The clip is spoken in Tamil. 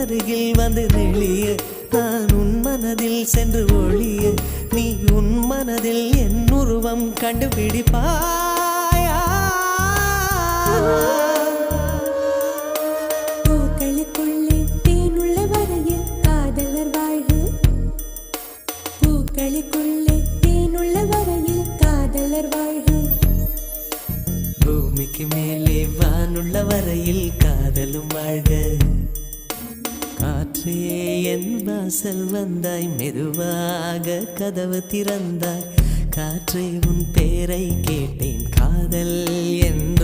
அருகில் வந்து நெளிய நான் உன் மனதில் சென்று ஒளிய நீ உன் மனதில் என் உருவம் கண்டுபிடிப்பாயா பூக்களுக்குள்ளே தேனுள்ள வரையில் காதலர் வாழ்வு பூக்களுக்குள்ளே தேனுள்ள வரையில் காதலர் வாழ்வு பூமிக்கு மேலே வானுள்ள வரையில் காதலும் வாழ்க காற்றே என் வாசல் வந்தாய் மெதுவாக கதவு திறந்தாய் காற்றே உன் பேரை கேட்டேன் காதல் என்ற